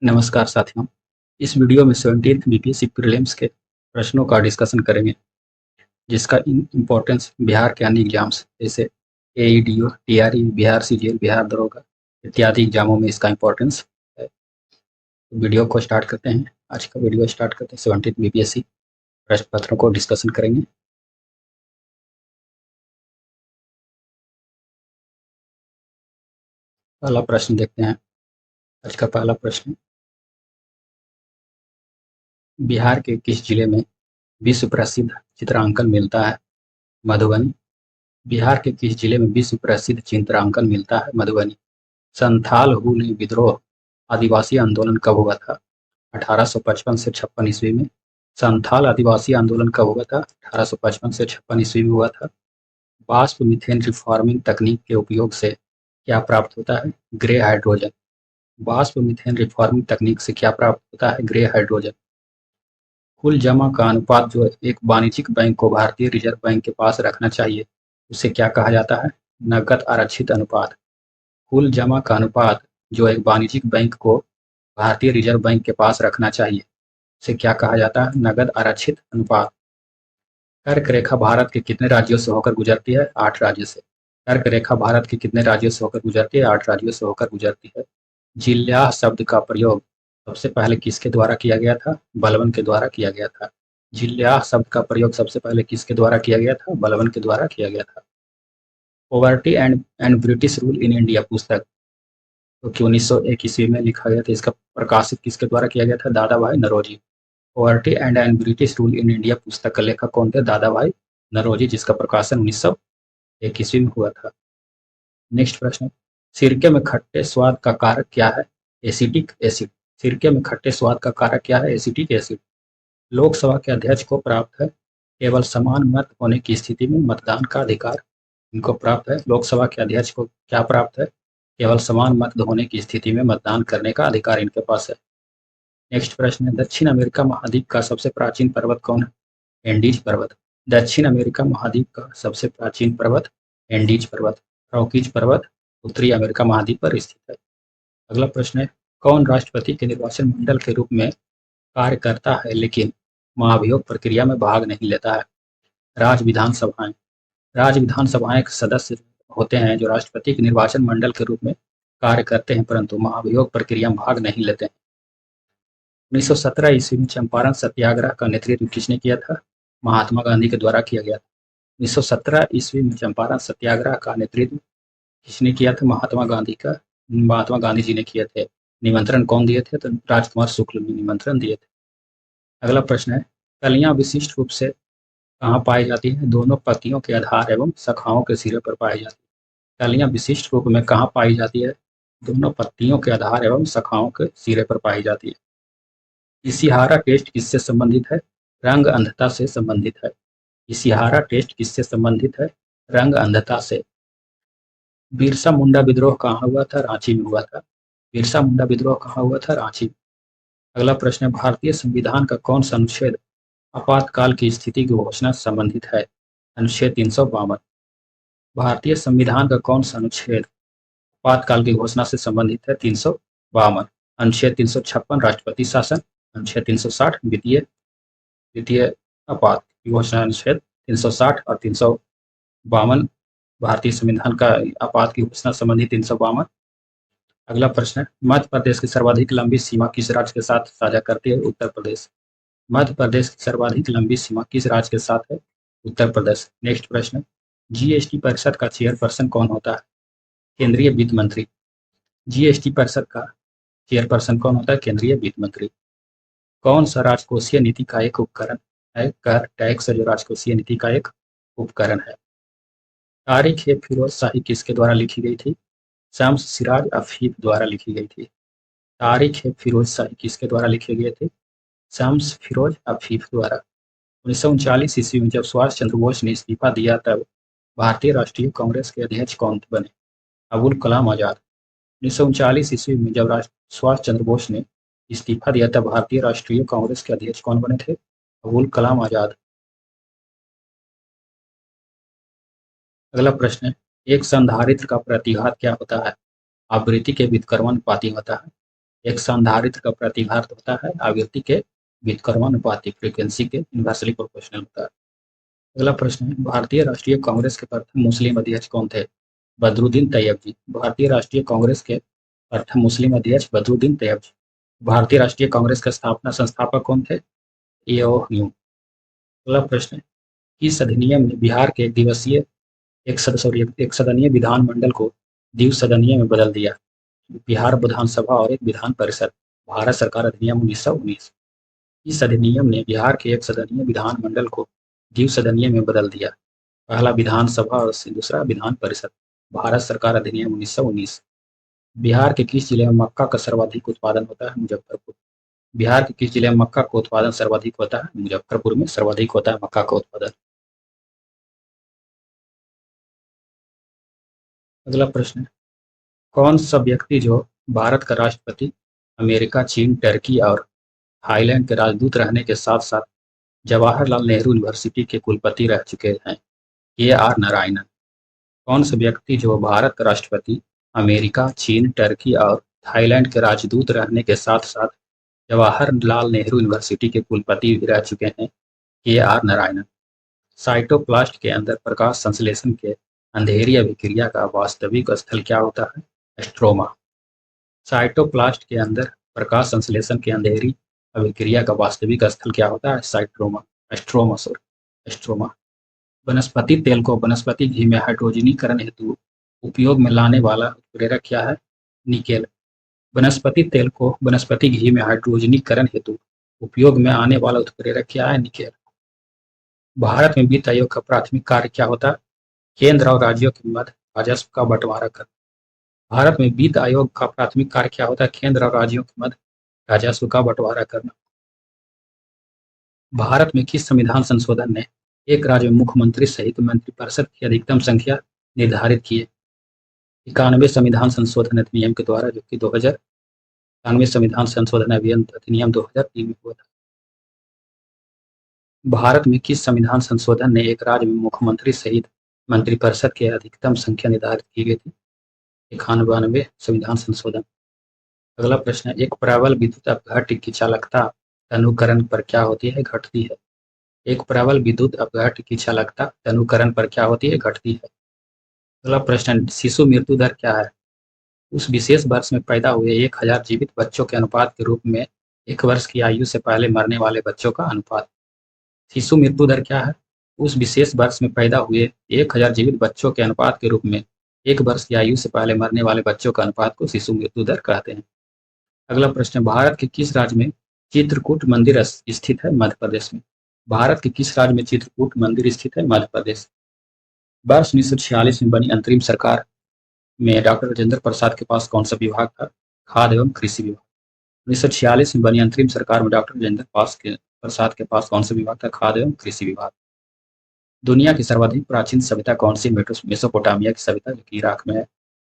नमस्कार साथियों। इस वीडियो में 17th बीपीएससी प्रीलिम्स के प्रश्नों का डिस्कशन करेंगे, जिसका इम्पोर्टेंस बिहार के अन्य एग्जाम्स जैसे एईडीओ, टीआरई, बिहार सीजीएल, बिहार दरोगा इत्यादि एग्जामों में इसका इम्पोर्टेंस है। तो वीडियो को स्टार्ट करते हैं। आज का वीडियो स्टार्ट करते हैं। 17th बीपीएससी प्रश्न पत्रों को डिस्कशन करेंगे। पहला प्रश्न देखते हैं। आज का पहला प्रश्न, बिहार के किस जिले में विश्व प्रसिद्ध चित्रांकन मिलता है? मधुबनी। बिहार के किस जिले में विश्व प्रसिद्ध चित्रांकन मिलता है? मधुबनी। संथाल हुल विद्रोह आदिवासी आंदोलन कब हुआ था? 1855 से 56 ईस्वी में। संथाल आदिवासी आंदोलन कब हुआ था? 1855 से 56 ईस्वी में हुआ था। वाष्प मीथेन रिफॉर्मिंग तकनीक के उपयोग से क्या प्राप्त होता है? Grey hydrogen. वाष्प मीथेन रिफॉर्मिंग तकनीक से क्या प्राप्त होता है? Grey hydrogen. कुल जमा का अनुपात जो एक वाणिज्यिक बैंक को भारतीय रिजर्व बैंक के पास रखना चाहिए, उसे क्या कहा जाता है? नकद आरक्षित अनुपात। कुल जमा का अनुपात जो एक वाणिज्यिक बैंक को भारतीय रिजर्व बैंक के पास रखना चाहिए, उसे क्या कहा जाता है? नकद आरक्षित अनुपात। कर्क रेखा भारत के कितने राज्यों से होकर गुजरती है? 8 राज्यों से। कर्क रेखा भारत के कितने राज्यों से होकर गुजरती है? 8 राज्यों से होकर गुजरती है। जिल्ह्याह शब्द का प्रयोग सबसे पहले किसके द्वारा किया गया था? बलबन के द्वारा किया गया था। जिल्ह्याह शब्द का प्रयोग सबसे पहले किसके द्वारा किया गया था? बलबन के द्वारा किया गया था। Poverty and British rule in India पुस्तक तो कि 1901 ईस्वी में लिखा गया था। इसका प्रकाशित किसके द्वारा किया गया था? Dadabhai Naoroji. Poverty and British rule in India पुस्तक का लेखक कौन थे? दादा भाई नौरोजी, जिसका प्रकाशन 1901 ईस्वी में हुआ था। नेक्स्ट प्रश्न, सिरके में खट्टे स्वाद का कारक क्या है? Acetic acid. सिरके में खट्टे स्वाद का कारक क्या है? Acetic acid. लोकसभा के अध्यक्ष को प्राप्त है केवल समान मत होने की स्थिति में मतदान का अधिकार। इनको प्राप्त है, लोकसभा के अध्यक्ष को क्या प्राप्त है? केवल समान मत होने की स्थिति में मतदान करने का अधिकार इनके पास है। नेक्स्ट प्रश्न है, दक्षिण अमेरिका महाद्वीप का सबसे प्राचीन पर्वत कौन है? एंडीज पर्वत। दक्षिण अमेरिका महाद्वीप का सबसे प्राचीन पर्वत एंडीज पर्वत। रॉकीज पर्वत उत्तरी अमेरिका महाद्वीप पर स्थित है। अगला प्रश्न है, कौन राष्ट्रपति के निर्वाचन मंडल के रूप में कार्य करता है लेकिन महाभियोग प्रक्रिया में भाग नहीं लेता है? राज्य विधानसभाएं। राज्य विधानसभाएं के सदस्य होते हैं जो राष्ट्रपति के निर्वाचन मंडल के रूप में कार्य करते हैं, परंतु महाभियोग प्रक्रिया में भाग नहीं लेते हैं। 1917 ईस्वी में चंपारण सत्याग्रह का नेतृत्व किसने किया था? महात्मा गांधी के द्वारा किया गया था। 1917 ईस्वी में चंपारण सत्याग्रह का नेतृत्व किसने किया था? महात्मा गांधी जी ने किए थे। निमंत्रण कौन दिए थे? तो राजकुमार शुक्ल ने निमंत्रण दिए थे। अगला प्रश्न है, कलियां विशिष्ट रूप से कहाँ पाई जाती है? दोनों पत्तियों के आधार एवं शाखाओं के सिरे पर पाई जाती है। कलियां विशिष्ट रूप में कहाँ पाई जाती है? दोनों पत्तियों के आधार एवं शाखाओं के सिरे पर पाई जाती है। इशिहारा टेस्ट किससे संबंधित है? रंग अंधता से संबंधित है। इशिहारा टेस्ट किससे संबंधित है? रंग अंधता से। बिरसा मुंडा विद्रोह कहाँ हुआ था? रांची में हुआ था। बिरसा मुंडा विद्रोह कहाँ हुआ था? रांची में। अगला प्रश्न है, भारतीय संविधान का कौन सा अनुच्छेद आपातकाल की स्थिति की घोषणा से संबंधित है? अनुच्छेद 352। भारतीय संविधान का कौन सा अनुच्छेद आपातकाल की घोषणा से संबंधित है? 352। अनुच्छेद 356 राष्ट्रपति शासन। अनुच्छेद 360 वित्तीय वित्तीय आपात की घोषणा। अनुच्छेद 360 और 352 भारतीय संविधान का आपात की घोषणा संबंधी 352। अगला प्रश्न है, मध्य प्रदेश की सर्वाधिक लंबी सीमा किस राज्य के साथ साझा करती है? उत्तर प्रदेश। मध्य प्रदेश की सर्वाधिक लंबी सीमा किस राज्य के साथ है? उत्तर प्रदेश। नेक्स्ट प्रश्न, जीएसटी परिषद का चेयरपर्सन कौन होता है? केंद्रीय वित्त मंत्री। जीएसटी परिषद का चेयरपर्सन कौन होता है? केंद्रीय वित्त मंत्री। कौन सा राजकोषीय नीति का एक उपकरण है? कर टैक्स जो राजकोषीय नीति का एक उपकरण है। तारीख ए फिरोज शाही किसके द्वारा लिखी गई थी? शम्स सिराज अफीफ द्वारा लिखी गई थी। तारीख ए फिरोज शाही किसके द्वारा लिखे गए थे? शम्स फिरोज अफीफ द्वारा। 1939 ईस्वी में जब सुभाष चंद्र बोस ने इस्तीफा दिया तब भारतीय राष्ट्रीय कांग्रेस के अध्यक्ष कौन बने? अबुल कलाम आजाद। 1939 ईस्वी में जब सुभाष चंद्र बोस ने इस्तीफा दिया तब भारतीय राष्ट्रीय कांग्रेस के अध्यक्ष कौन बने थे? अबुल कलाम आजाद। अगला प्रश्न है, एक संधारित्र का प्रतिघात क्या होता है? आवृत्ति के व्युत्क्रमानुपाती होता है। एक संधारित्र का प्रतिघात होता है आवृत्ति के व्युत्क्रमानुपाती, फ्रीक्वेंसी के इन्वर्सली प्रोपोर्शनल होता है। अगला प्रश्न है, भारतीय राष्ट्रीय कांग्रेस के प्रथम मुस्लिम अध्यक्ष कौन थे? बदरुद्दीन तैयब जी। भारतीय राष्ट्रीय कांग्रेस के प्रथम मुस्लिम अध्यक्ष बदरुद्दीन तैयब जी। भारतीय राष्ट्रीय कांग्रेस के स्थापना संस्थापक कौन थे? एओ ह्यू। अगला प्रश्न है, किस अधिनियम ने बिहार के एक सदनीय विधानमंडल को द्विसदनीय में बदल दिया? बिहार विधानसभा और एक विधान परिषद, भारत सरकार अधिनियम 1919। इस अधिनियम ने बिहार के एक सदनीय विधानमंडल को द्विसदनीय में बदल दिया। पहला विधानसभा और दूसरा विधान परिषद, भारत सरकार अधिनियम 1919। बिहार के किस जिले में मक्का का सर्वाधिक उत्पादन होता है? मुजफ्फरपुर। बिहार के किस जिले में मक्का का उत्पादन सर्वाधिक होता है? मुजफ्फरपुर में सर्वाधिक होता है मक्का का उत्पादन। अगला प्रश्न है, कौन सा व्यक्ति जो भारत का राष्ट्रपति, अमेरिका, चीन, टर्की और थाईलैंड के राजदूत रहने के साथ साथ जवाहरलाल नेहरू यूनिवर्सिटी के कुलपति रह चुके हैं? के आर नारायणन। कौन सा व्यक्ति जो भारत का राष्ट्रपति, अमेरिका, चीन, टर्की और थाईलैंड के राजदूत रहने के साथ साथ जवाहरलाल नेहरू यूनिवर्सिटी के कुलपति भी रह चुके हैं? के आर नारायणन। साइटोप्लास्ट के अंदर प्रकाश संश्लेषण के अंधेरी अभिक्रिया का वास्तविक स्थल क्या होता है? स्ट्रोमा। साइटोप्लास्ट के अंदर प्रकाश संश्लेषण के अंधेरी अभिक्रिया का वास्तविक स्थल क्या होता है? स्ट्रोमा। वनस्पति तेल को वनस्पति घी में हाइड्रोजनीकरण हेतु उपयोग में लाने वाला उत्प्रेरक क्या है? निकेल। वनस्पति तेल को वनस्पति घी में हाइड्रोजनीकरण हेतु उपयोग में आने वाला उत्प्रेरक क्या है? निकेल। भारत में वित्त आयोग का प्राथमिक कार्य क्या होता है? केंद्र और राज्यों के मध्य राजस्व का बंटवारा करना। भारत में वित्त आयोग का प्राथमिक कार्य क्या होता है? केंद्र और राज्यों के मध्य राजस्व का बंटवारा करना। भारत में किस संविधान संशोधन ने एक राज्य में मुख्यमंत्री सहित मंत्रिपरिषद की अधिकतम संख्या निर्धारित की है? 91 संविधान संशोधन अधिनियम के द्वारा, जो कि 2091 संविधान संशोधन अधिनियम 2003 में हुआ था। भारत में किस संविधान संशोधन ने एक राज्य में मुख्यमंत्री सहित मंत्रिपरिषद की अधिकतम संख्या निर्धारित की गई थी? 91 संविधान संशोधन। अगला प्रश्न है, एक प्रबल विद्युत अपघट्य की चालकता तनुकरण पर क्या होती है? घटती है। एक प्रबल विद्युत अपघट्य की चालकता तनुकरण पर क्या होती है? घटती है। अगला प्रश्न, शिशु मृत्यु दर क्या है? उस विशेष वर्ष में पैदा हुए 1000 जीवित बच्चों के अनुपात के रूप में 1 वर्ष की आयु से पहले मरने वाले बच्चों का अनुपात। शिशु मृत्यु दर क्या है? उस विशेष वर्ष में पैदा हुए 1000 जीवित बच्चों के अनुपात के रूप में 1 वर्ष की आयु से पहले मरने वाले बच्चों का अनुपात को शिशु मृत्यु दर कहते हैं। अगला प्रश्न, भारत के किस राज्य में चित्रकूट मंदिर स्थित है? मध्य प्रदेश में। भारत के किस राज्य में चित्रकूट मंदिर स्थित है? मध्य प्रदेश। वर्ष 1946 में बनी अंतरिम सरकार में डॉक्टर राजेंद्र प्रसाद के पास कौन सा विभाग था? खाद्य एवं कृषि विभाग। 1946 में बनी अंतरिम सरकार में डॉक्टर राजेंद्र प्रसाद के पास कौन सा विभाग था? खाद्य एवं कृषि विभाग। दुनिया की सर्वाधिक प्राचीन सभ्यता कौन सी? मेसोपोटामिया की सभ्यता, जो कि इराक में है।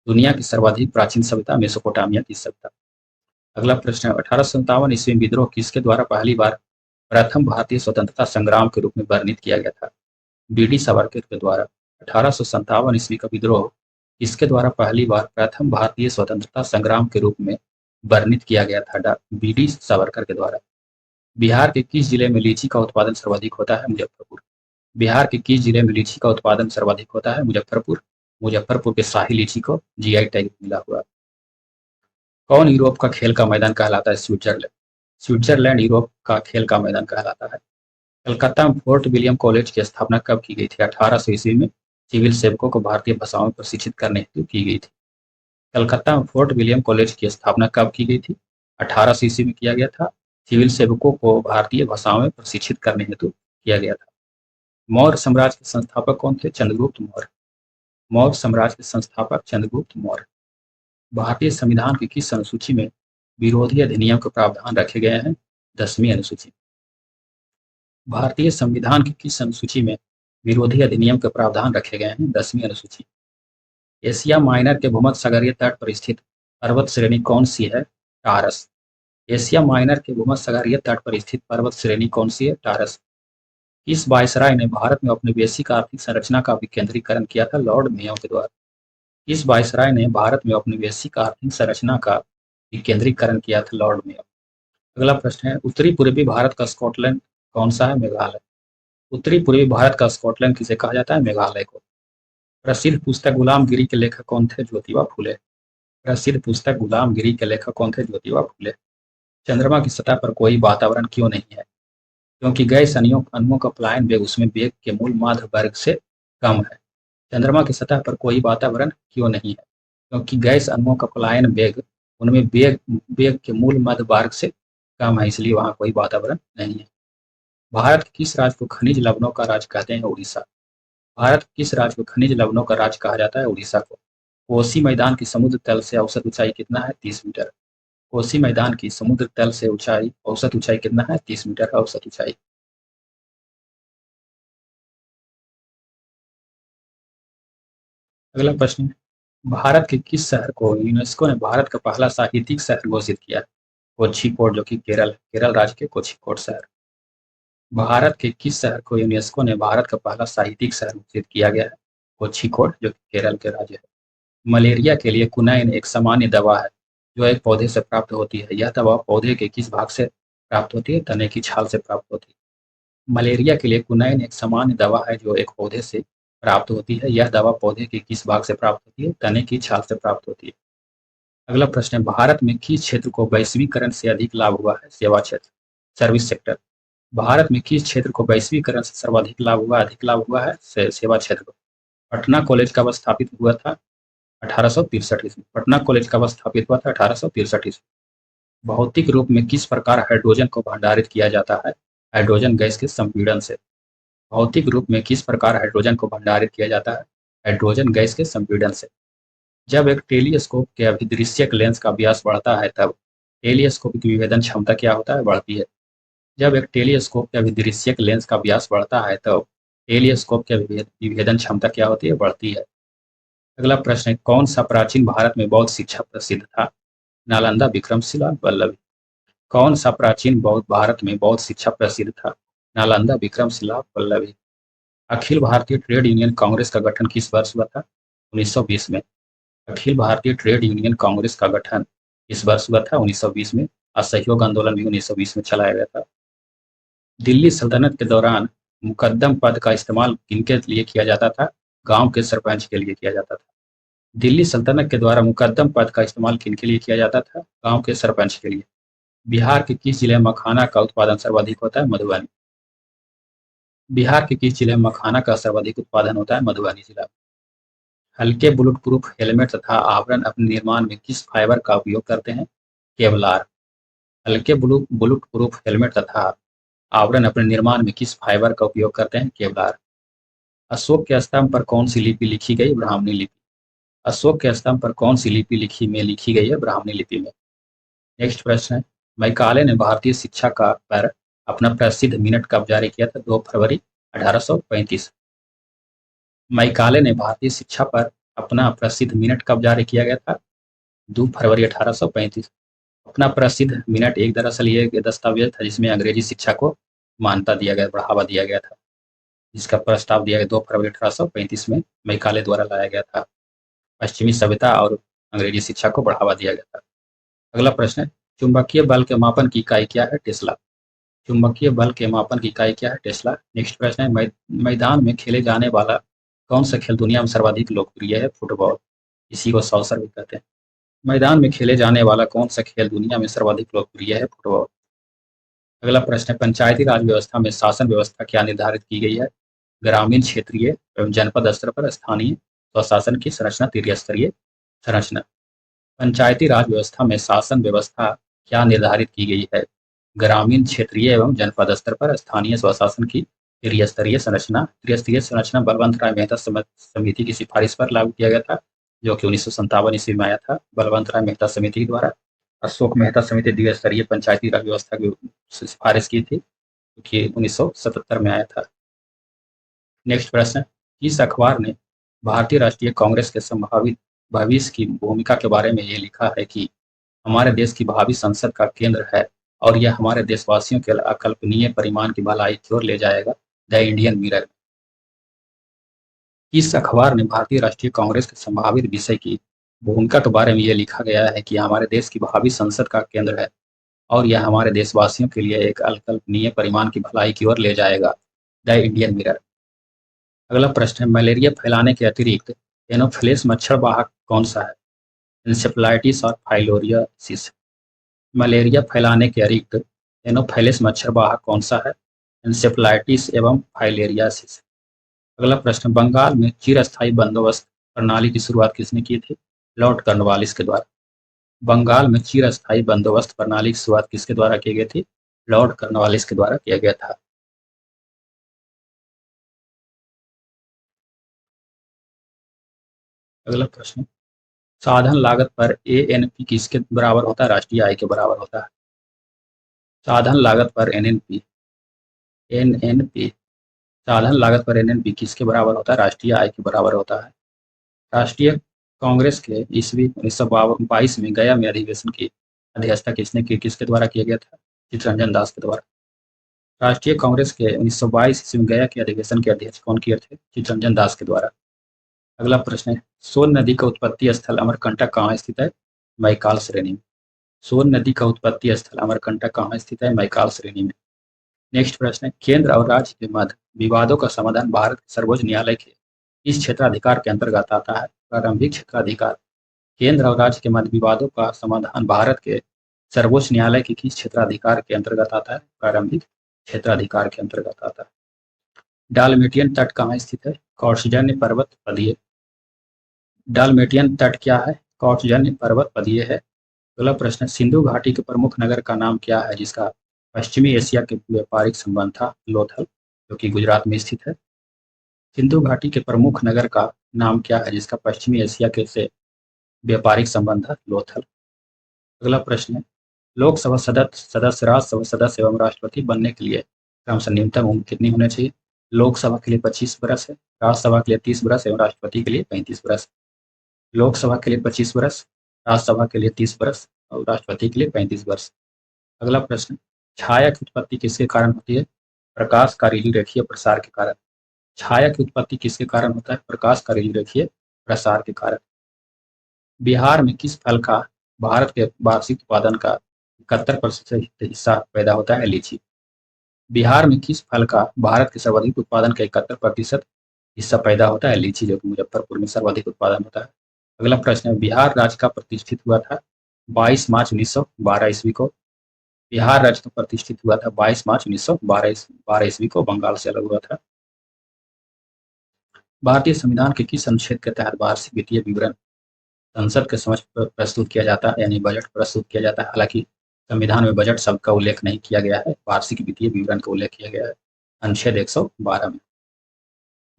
दुनिया की सर्वाधिक प्राचीन सभ्यता मेसोपोटामिया की सभ्यता। अगला प्रश्न है, 1857 ईस्वी में विद्रोह किसके द्वारा पहली बार प्रथम भारतीय स्वतंत्रता संग्राम के रूप में वर्णित किया गया था? बीडी सावरकर के द्वारा। 1857 ईस्वी का विद्रोह किसके द्वारा पहली बार प्रथम भारतीय स्वतंत्रता संग्राम के रूप में वर्णित किया गया था? बीडी सावरकर के द्वारा। बिहार के किस जिले में लीची का उत्पादन सर्वाधिक होता है? मुजफ्फरपुर। बिहार के किस जिले में लीची का उत्पादन सर्वाधिक होता है? मुजफ्फरपुर। मुजफ्फरपुर के शाही लीची को जीआई टैग मिला हुआ। कौन यूरोप का खेल का मैदान कहलाता है? स्विट्जरलैंड। स्विट्जरलैंड यूरोप का खेल का मैदान कहलाता है। कलकत्ता में फोर्ट विलियम कॉलेज की स्थापना कब की गई थी? 1800 ईस्वी में सिविल सेवकों को भारतीय भाषाओं में प्रशिक्षित करने हेतु की गई थी। कलकत्ता में फोर्ट विलियम कॉलेज की स्थापना कब की गई थी? 1800 ईस्वी में किया गया था। सिविल सेवकों को भारतीय भाषाओं में प्रशिक्षित करने हेतु किया गया था। मौर्य साम्राज्य के संस्थापक कौन थे? चंद्रगुप्त मौर्य। मौर्य साम्राज्य के संस्थापक चंद्रगुप्त मौर्य। भारतीय संविधान की किस अनुसूची में विरोधी अधिनियम के प्रावधान रखे गए हैं? 10वीं अनुसूची। भारतीय संविधान की किस अनुसूची में विरोधी अधिनियम के प्रावधान रखे गए हैं? 10वीं अनुसूची। एशिया माइनर के भूमध्यसागरीय तट पर स्थित पर्वत श्रेणी कौन सी है? टारस। एशिया माइनर के भूमध्यसागरीय तट पर स्थित पर्वत श्रेणी कौन सी है? टारस। किस वायसराय ने भारत में औपनिवेशिक आर्थिक संरचना का विकेंद्रीकरण किया था? लॉर्ड मेयो के द्वारा। किस वायसराय ने भारत में औपनिवेशिक आर्थिक संरचना का विकेंद्रीकरण किया था लॉर्ड मेयो। अगला प्रश्न है, उत्तरी पूर्वी भारत का स्कॉटलैंड कौन सा है? मेघालय। उत्तरी पूर्वी भारत का स्कॉटलैंड किसे कहा जाता है? मेघालय को। प्रसिद्ध पुस्तक गुलामगिरी के लेखक कौन थे? ज्योतिबा फुले। प्रसिद्ध पुस्तक गुलामगिरी के लेखक कौन थे? ज्योतिबा फुले। चंद्रमा की सतह पर कोई वातावरण क्यों नहीं है? क्योंकि गैस अणुओं का पलायन वेग उसमें वेग के मूल माध्य वर्ग से कम है। चंद्रमा की सतह पर कोई वातावरण क्यों नहीं है? क्योंकि गैस अणुओं का पलायन वेग उनमें वेग वेग के मूल मध्य वर्ग से कम है, इसलिए वहां कोई वातावरण नहीं है। भारत के किस राज्य को खनिज लवणों का राज्य कहते हैं? उड़ीसा। भारत के किस राज्य को खनिज लवणों का राज्य कहा जाता है? उड़ीसा को। कोसी मैदान की समुद्र तल से औसत ऊंचाई कितना है? 30 मीटर। कोसी मैदान की समुद्र तल से औसत ऊंचाई कितना है? 30 मीटर औसत ऊंचाई। अगला प्रश्न है, भारत के किस शहर को यूनेस्को ने भारत का पहला साहित्यिक शहर घोषित किया? कोझिकोड, जो कि केरल राज्य के कोझिकोड शहर। भारत के किस शहर को यूनेस्को ने भारत का पहला साहित्यिक शहर घोषित किया गया है? कोझिकोड, जो कि केरल के राज्य है। मलेरिया के लिए कुनैन एक सामान्य दवा है जो एक पौधे से प्राप्त होती है। यह दवा पौधे के किस भाग से प्राप्त होती है? तने की छाल से प्राप्त होती है। मलेरिया के लिए कुनैन एक सामान्य दवा है जो एक पौधे से प्राप्त होती है। यह दवा पौधे के किस भाग से प्राप्त होती है? तने की छाल से प्राप्त होती है। अगला प्रश्न है, भारत में किस क्षेत्र को वैश्वीकरण से अधिक लाभ हुआ है? सेवा क्षेत्र, सर्विस सेक्टर। भारत में किस क्षेत्र को वैश्वीकरण से सर्वाधिक लाभ हुआ, अधिक लाभ हुआ है? सेवा क्षेत्र को। पटना कॉलेज कब स्थापित हुआ था? 1863 ईस्वी। पटना कॉलेज कब स्थापित हुआ था? 1863 ईस्वी। भौतिक रूप में किस प्रकार हाइड्रोजन को भंडारित किया जाता है? हाइड्रोजन गैस के संपीड़न से। भौतिक रूप में किस प्रकार हाइड्रोजन को भंडारित किया जाता है? हाइड्रोजन गैस के संपीड़न से। जब एक टेलीस्कोप के अभिदृश्यक लेंस का व्यास बढ़ता है तब टेलीस्कोप की विभेदन क्षमता क्या होता है? बढ़ती है। जब एक टेलीस्कोप के अभिदृश्यक लेंस का व्यास बढ़ता है तब टेलीस्कोप के विभेदन क्षमता क्या होती है? बढ़ती है। अगला प्रश्न है, कौन सा प्राचीन भारत में बौद्ध शिक्षा प्रसिद्ध था? नालंदा, विक्रमशिला, वल्लभी। कौन सा प्राचीन बौद्ध भारत में बौद्ध शिक्षा प्रसिद्ध था? नालंदा, विक्रमशिला, वल्लभी। अखिल भारतीय ट्रेड यूनियन कांग्रेस का गठन किस वर्ष हुआ था? 1920 में। अखिल भारतीय ट्रेड यूनियन कांग्रेस का गठन इस वर्ष हुआ था? 1920 में। असहयोग आंदोलन भी 1920 में चलाया गया था। दिल्ली सल्तनत के दौरान मुकद्दम पद का इस्तेमाल किनके लिए किया जाता था? गांव के सरपंच के लिए किया जाता था। दिल्ली सल्तनत के द्वारा मुकद्दम पद का इस्तेमाल किनके लिए किया जाता था? गांव के सरपंच के लिए। बिहार के किस जिले में मखाना का उत्पादन सर्वाधिक होता है? मधुबनी। बिहार के किस जिले में मखाना का सर्वाधिक उत्पादन होता है? मधुबनी जिला। हल्के बुलेट प्रूफ हेलमेट तथा आवरण अपने निर्माण में किस फाइबर का उपयोग करते हैं? केवलार। हल्के बुलेट प्रूफ हेलमेट तथा आवरण अपने निर्माण में किस फाइबर का उपयोग करते हैं? केवलार। अशोक के स्तंभ पर कौन सी लिपि लिखी गई? ब्राह्मणी लिपि। अशोक के स्तंभ पर कौन सी लिपि लिखी गई है? ब्राह्मणी लिपि में। नेक्स्ट प्रश्न है, मैकाले ने भारतीय शिक्षा का पर अपना प्रसिद्ध मिनट कब जारी किया था? 2 फरवरी 1835। मैकाले ने भारतीय शिक्षा पर अपना प्रसिद्ध मिनट कब जारी किया गया था? 2 फरवरी 1835। अपना प्रसिद्ध मिनट एक दरअसल ये दस्तावेज था जिसमें अंग्रेजी शिक्षा को मान्यता दिया गया, बढ़ावा दिया गया था, जिसका प्रस्ताव दिया गया 2 फरवरी 1835 में मैकाले द्वारा लाया गया था। पश्चिमी सभ्यता और अंग्रेजी शिक्षा को बढ़ावा दिया गया था। अगला प्रश्न है, चुंबकीय बल के मापन की इकाई क्या है? टेस्ला। चुंबकीय बल के मापन की इकाई क्या है? टेस्ला। नेक्स्ट प्रश्न है, मैदान में खेले जाने वाला कौन सा खेल दुनिया में सर्वाधिक लोकप्रिय है? फुटबॉल। इसी को सॉकर भी कहते हैं। मैदान में खेले जाने वाला कौन सा खेल दुनिया में सर्वाधिक लोकप्रिय है? फुटबॉल। अगला प्रश्न है, पंचायती राज व्यवस्था में शासन व्यवस्था क्या निर्धारित की गई है? ग्रामीण, क्षेत्रीय एवं जनपद स्तर पर स्थानीय स्वशासन की संरचना, त्रिस्तरीय संरचना। पंचायती राज व्यवस्था में शासन व्यवस्था क्या निर्धारित की गई है? ग्रामीण, क्षेत्रीय एवं जनपद स्तर पर स्थानीय स्वशासन की त्रिस्तरीय संरचना। त्रिस्तरीय संरचना बलवंत राय मेहता समिति की सिफारिश पर लागू किया गया था, जो कि 1957 ईस्वी में आया था। बलवंत राय मेहता समिति द्वारा अशोक मेहता समिति द्विस्तरीय पंचायती राज व्यवस्था की सिफारिश की थी, जो कि 1977 में आया था। नेक्स्ट प्रश्न, किस अखबार ने भारतीय राष्ट्रीय कांग्रेस के संभावित भविष्य की भूमिका के बारे में ये लिखा है कि हमारे देश की भावी संसद का केंद्र है और यह हमारे देशवासियों के अकल्पनीय परिमाण की भलाई की ओर ले जाएगा? The Indian mirror. किस अखबार ने भारतीय राष्ट्रीय कांग्रेस के संभावित विषय की भूमिका के बारे में ये लिखा गया है कि हमारे देश की भावी संसद का केंद्र है और यह हमारे देशवासियों के लिए एक अकल्पनीय परिमाण की भलाई की ओर ले जाएगा। The Indian mirror. अगला प्रश्न है, मलेरिया फैलाने के अतिरिक्त एनोफिलिस मच्छर वाहक कौन सा है? इंसेफ्लाइटिस और फाइलोरियासिस। मलेरिया फैलाने के अतिरिक्त एनोफिलिस मच्छर वाहक कौन सा है? इंसेफ्लाइटिस एवं फाइलेरियासिस। अगला प्रश्न, बंगाल में चिरस्थायी बंदोबस्त प्रणाली की शुरुआत किसने की थी? लॉर्ड कॉर्नवालिस के द्वारा। बंगाल में चिरस्थायी बंदोबस्त प्रणाली की शुरुआत किसके द्वारा की गई थी? लॉर्ड कॉर्नवालिस के द्वारा किया गया था। अगला प्रश्न, साधन लागत पर एएनपी किसके बराबर होता है? राष्ट्रीय आय के बराबर होता है। साधन लागत पर एनएनपी साधन लागत पर एनएनपी किसके बराबर होता है? राष्ट्रीय आय के बराबर होता है। राष्ट्रीय कांग्रेस के ईस्वी 1922 में गया में अधिवेशन की अध्यक्षता किसने की? किसके द्वारा किया गया था? चित्तरंजन दास के द्वारा। राष्ट्रीय कांग्रेस के 1922 ईस्वी में गया के अधिवेशन के अध्यक्ष कौन किए थे? चित्तरंजन दास के द्वारा। अगला प्रश्न है, सोन नदी का उत्पत्ति स्थल अमरकंटक कहाँ स्थित है? मैकाल श्रेणी में। सोन नदी का उत्पत्ति स्थल अमरकंटक कहाँ स्थित है? मैकाल श्रेणी में। नेक्स्ट प्रश्न है, केंद्र और राज्य के मध्य विवादों का समाधान भारत के सर्वोच्च न्यायालय के इस क्षेत्राधिकार के अंतर्गत आता है? प्रारंभिक क्षेत्राधिकार। केंद्र और राज्य के मध्य विवादों का समाधान भारत के सर्वोच्च न्यायालय के किस क्षेत्राधिकार के अंतर्गत आता है? प्रारंभिक क्षेत्राधिकार के अंतर्गत आता है। डालमेटियन तट कहाँ स्थित है? कौशजन्य पर्वत पदीय। डालमेटियन तट क्या है? कौशजन्य पर्वत पदीय है। अगला प्रश्न, सिंधु घाटी के प्रमुख नगर का नाम क्या है जिसका पश्चिमी एशिया के व्यापारिक संबंध था? लोथल, जो कि गुजरात में स्थित है। सिंधु घाटी के प्रमुख नगर का नाम क्या है जिसका पश्चिमी एशिया के से व्यापारिक संबंध था? लोथल। अगला प्रश्न है, लोकसभा सदस्य राज्यसभा सदस्य एवं राष्ट्रपति बनने के लिए क्रमशः न्यूनतम उम्र कितनी होनी चाहिए? लोकसभा के लिए 25 बरस है, राज्यसभा के लिए 30 बरस एवं राष्ट्रपति के लिए 35 बरस। लोकसभा के लिए 25 वर्ष, राज्यसभा के लिए 30 वर्ष और राष्ट्रपति के लिए 35 वर्ष। अगला प्रश्न, छाया की उत्पत्ति किसके कारण होती है? प्रकाश का रेखीय प्रसार के कारण। छाया की उत्पत्ति किसके कारण होता है? प्रकाश का रेखीय प्रसार के कारण। बिहार में किस फल का भारत के वार्षिक उत्पादन का 71% हिस्सा पैदा होता है? लीची। बिहार में किस फल का भारत के सर्वाधिक उत्पादन का 71% हिस्सा पैदा होता है? लीची, जो कि मुजफ्फरपुर में सर्वाधिक उत्पादन होता है। अगला प्रश्न है, बिहार राज्य का प्रतिष्ठित हुआ था 22 मार्च 1912 ईस्वी को। बिहार राज्य का प्रतिष्ठित हुआ था 22 मार्च 1912 ईस्वी को, बंगाल से अलग हुआ था। भारतीय संविधान के किस अनुच्छेद के तहत वार्षिक वित्तीय विवरण संसद के समक्ष प्रस्तुत किया जाता है, यानी बजट प्रस्तुत किया जाता है? हालांकि संविधान में बजट शब्द का उल्लेख नहीं किया गया है, वार्षिक वित्तीय विवरण का उल्लेख किया गया है अनुच्छेद 112 में।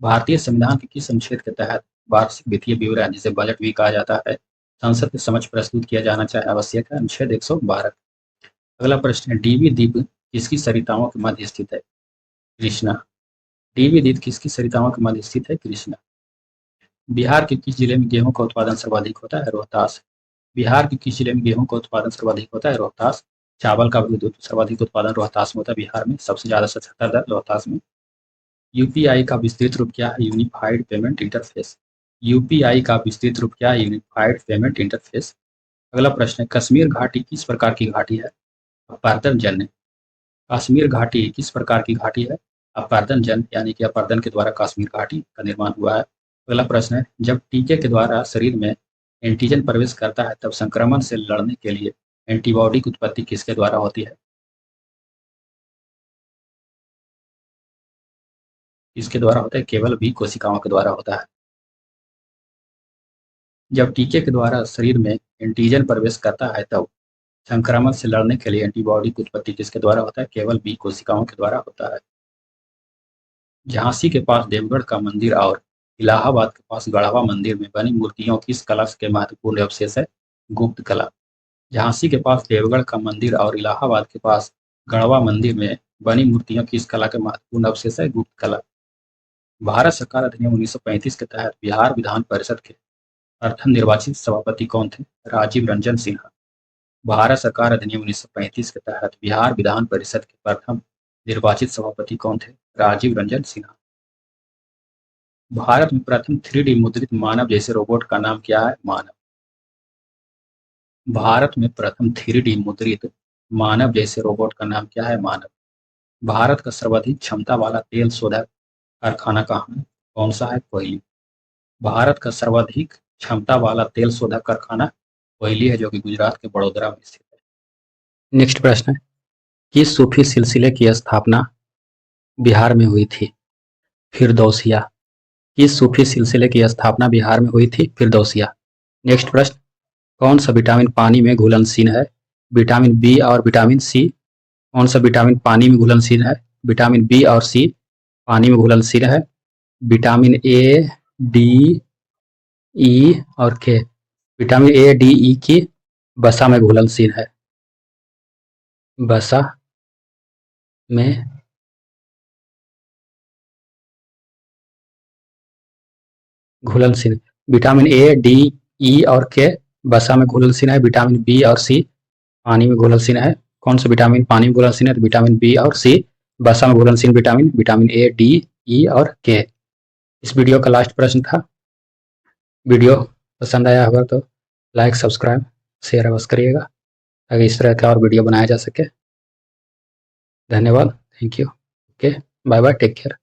भारतीय संविधान के किस अनुच्छेद के तहत वार्षिक वित्तीय विवरण, जिसे बजट भी कहा जाता है, संसद के समक्ष प्रस्तुत किया जाना चाहिए आवश्यक है? अनुच्छेद 112। अगला प्रश्न है, डीवी द्वीप किसकी सरिताओं के मध्य स्थित है? कृष्णा। डीवी द्वीप किसकी सरिताओं के मध्य स्थित है? कृष्णा। बिहार के किस जिले में गेहूं का उत्पादन सर्वाधिक होता है? रोहतास। बिहार के किस जिले में गेहूं का उत्पादन सर्वाधिक होता है? रोहतास। चावल का भी सर्वाधिक उत्पादन रोहतास में होता है, बिहार में सबसे ज्यादा 77 रोहतास में। यूपीआई का विस्तृत रूप क्या है? Unified payment interface. यूपीआई का विस्तृत रूप क्या है? Unified payment interface. अगला प्रश्न है, कश्मीर घाटी किस प्रकार की घाटी है? अपर्दन जन्य। कश्मीर घाटी किस प्रकार की घाटी है? अपर्दन जन्य, यानी कि अपर्दन के द्वारा कश्मीर घाटी का निर्माण हुआ है। अगला प्रश्न है, जब टीके के द्वारा शरीर में एंटीजन प्रवेश करता है तब संक्रमण से लड़ने के लिए एंटीबॉडी की उत्पत्ति किसके द्वारा होती है? किसके द्वारा होता है? केवल बी कोशिकाओं के द्वारा होता है। जब टीके के द्वारा शरीर में एंटीजन प्रवेश करता है तब संक्रमण से लड़ने के लिए एंटीबॉडी की उत्पत्ति किसके द्वारा होता है? केवल बी कोशिकाओं के द्वारा होता है। झांसी के पास देवगढ़ का मंदिर और इलाहाबाद के पास गढ़वा मंदिर में बनी मूर्तियों किस कला के महत्वपूर्ण अवशेष है? गुप्त कला। झांसी के पास देवगढ़ का मंदिर और इलाहाबाद के पास गढ़वा मंदिर में बनी मूर्तियों किस कला के महत्वपूर्ण अवशेष है? गुप्त कला। भारत सरकार अधिनियम 1935 के तहत बिहार विधान परिषद के प्रथम निर्वाचित सभापति कौन थे? राजीव रंजन सिन्हा। भारत सरकार अधिनियम 1935 के तहत बिहार विधान परिषद के प्रथम निर्वाचित सभापति कौन थे? राजीव रंजन सिन्हा। भारत में प्रथम 3D मुद्रित मानव जैसे रोबोट का नाम क्या है? मानव। भारत में प्रथम 3D मुद्रित मानव जैसे रोबोट का नाम क्या है? मानव। भारत का सर्वाधिक क्षमता वाला तेल शोधक कारखाना कहाँ है? कौन सा है? कोयली। भारत का सर्वाधिक क्षमता वाला तेल शोधक कारखाना कोयली है, जो कि गुजरात के बड़ोदरा में स्थित है। नेक्स्ट प्रश्न है, किस सूफी सिलसिले की स्थापना बिहार में हुई थी? फिरदौसिया। किस सूफी सिलसिले की स्थापना बिहार में हुई थी? फिरदौसिया। नेक्स्ट प्रश्न, कौन सा विटामिन पानी में घुलनशील है? विटामिन बी और विटामिन सी। कौन सा विटामिन पानी में घुलनशील है? विटामिन बी और सी पानी में घुलनशील है। विटामिन ए, डी, ई और के। विटामिन ए, डी, ई की वसा में घुलनशील है। वसा में घुलनशील। विटामिन ए, डी, ई और के वसा में घुलनशील है। विटामिन बी और सी पानी में घुलनशील है। कौन सा विटामिन पानी में घुलनशील है? तो विटामिन बी और सी। वसा में घुलनशील विटामिन, विटामिन ए, डी, ई और के। इस वीडियो का लास्ट प्रश्न था। वीडियो पसंद आया होगा तो लाइक, सब्सक्राइब, शेयर अवश्य करिएगा ताकि इस तरह का और वीडियो बनाया जा सके। धन्यवाद, thank you. Okay, bye bye, take care.